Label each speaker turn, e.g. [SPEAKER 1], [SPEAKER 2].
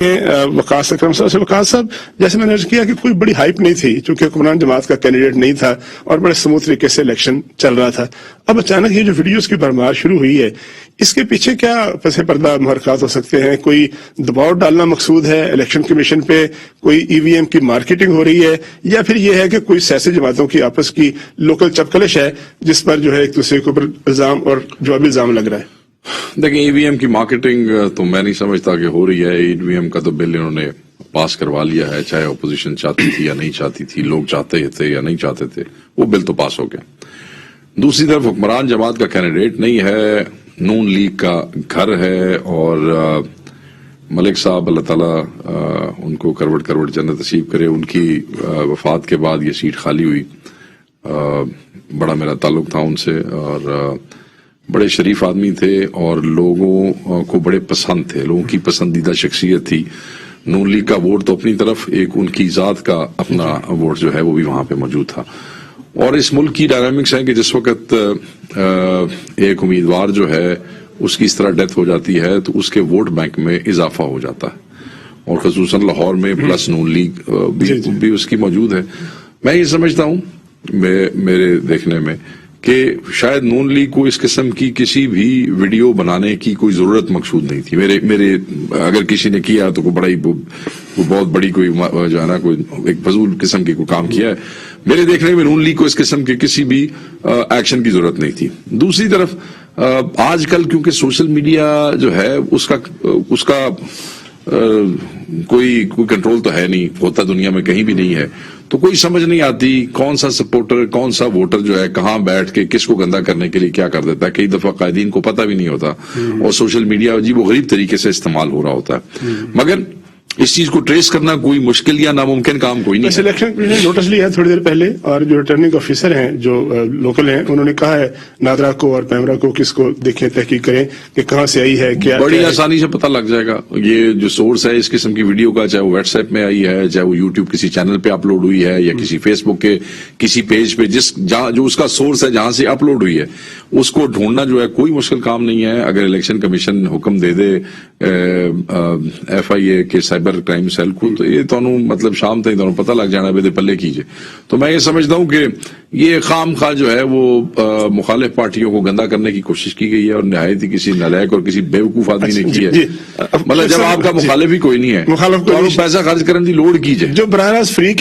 [SPEAKER 1] वकास अकरम साहब से। वकास साहब, जैसे मैंने अर्ज किया कि कोई बड़ी हाइप नहीं थी, चूंकि हुक्मरान जमात का कैंडिडेट नहीं था और बड़े स्मूथ तरीके से इलेक्शन चल रहा था। अब अचानक ये जो वीडियोस की भरमार शुरू हुई है, इसके पीछे क्या पसे पर्दा मुहरकात हो सकते हैं? कोई दबाव डालना मकसूद है इलेक्शन कमीशन पे? कोई ईवीएम की मार्केटिंग हो रही है, या फिर ये है कि कोई सियासी जमातों की आपस की लोकल चपकलिश है जिस पर जो है एक दूसरे के ऊपर इल्जाम और जवाबी इल्जाम लग रहा है?
[SPEAKER 2] देखिए, ईवीएम की मार्केटिंग तो मैं नहीं समझता कि हो रही है। ईवीएम का तो बिल इन्होंने पास करवा लिया है, चाहे अपोजिशन चाहती थी या नहीं चाहती थी, लोग चाहते थे या नहीं चाहते थे, वो बिल तो पास हो गया। दूसरी तरफ हुक्मरान जमात का कैंडिडेट नहीं है, नून लीग का घर है, और मलिक साहब अल्लाह ताला उनको करवट करवट जन्नत नसीब करे, उनकी वफात के बाद ये सीट खाली हुई। बड़ा मेरा ताल्लुक था उनसे, और बड़े शरीफ आदमी थे और लोगों को बड़े पसंद थे, लोगों की पसंदीदा शख्सियत थी। नून लीग का वोट तो अपनी तरफ, एक उनकी जात का अपना वोट जो है वो भी वहां पे मौजूद था। और इस मुल्क की डायनामिक्स है कि जिस वक्त एक उम्मीदवार जो है उसकी इस तरह डेथ हो जाती है तो उसके वोट बैंक में इजाफा हो जाता है, और खसूसन लाहौर में प्लस नून लीग भी उसकी मौजूद है। मैं ये समझता हूँ मेरे देखने में कि शायद नून लीग को इस किस्म की किसी भी वीडियो बनाने की कोई जरूरत मकसूद नहीं थी। मेरे अगर किसी ने किया तो कोई बहुत बड़ी कोई जो है ना कोई एक फजूल किस्म की कोई काम किया है। मेरे देखने में नून लीग को इस किस्म के किसी भी एक्शन की जरूरत नहीं थी। दूसरी तरफ आजकल क्योंकि सोशल मीडिया जो है उसका कोई कंट्रोल तो है नहीं, होता दुनिया में कहीं भी नहीं है, तो कोई समझ नहीं आती कौन सा सपोर्टर कौन सा वोटर जो है कहाँ बैठ के किसको गंदा करने के लिए क्या कर देता है। कई दफा कायदीन को पता भी नहीं होता और सोशल मीडिया अजीब व गरीब तरीके से इस्तेमाल हो रहा होता है। मगर इस चीज को ट्रेस करना कोई मुश्किल या नामुमकिन काम कोई नहीं है।
[SPEAKER 1] इलेक्शन कमीशन ने नोटिस लिया है थोड़ी देर पहले, और जो रिटर्निंग ऑफिसर हैं जो लोकल हैं उन्होंने कहा है नादरा को और पैमरा को किसको देखें, तहकीक करें कि कहां से आई है, क्या
[SPEAKER 2] बड़ी आसानी से पता लग जाएगा। ये जो सोर्स है इस किस्म की वीडियो का, चाहे वो व्हाट्सएप में आई है, चाहे वो यूट्यूब किसी चैनल पे अपलोड हुई है, या किसी फेसबुक के किसी पेज पे जो उसका सोर्स है जहां से अपलोड हुई है, उसको ढूंढना जो है कोई मुश्किल काम नहीं है। अगर इलेक्शन कमीशन हुक्म दे दे FIA के साइबर क्राइम सेल को, तो ये तो मतलब शाम तक तो पता लग जाना बेदे पल्ले कीजिए। तो मैं ये समझता हूँ कि ये खाम खा जो है वो मुखालिफ पार्टियों को गंदा करने की कोशिश की गई है, और निहायत ही किसी नालायक और किसी बेवकूफ आदमी ने की है। मतलब जब आपका मुखालिफ ही कोई नहीं है तो आप पैसा खर्च करने की लोड़ कीजिए।
[SPEAKER 1] जो बराह रास्त फ्री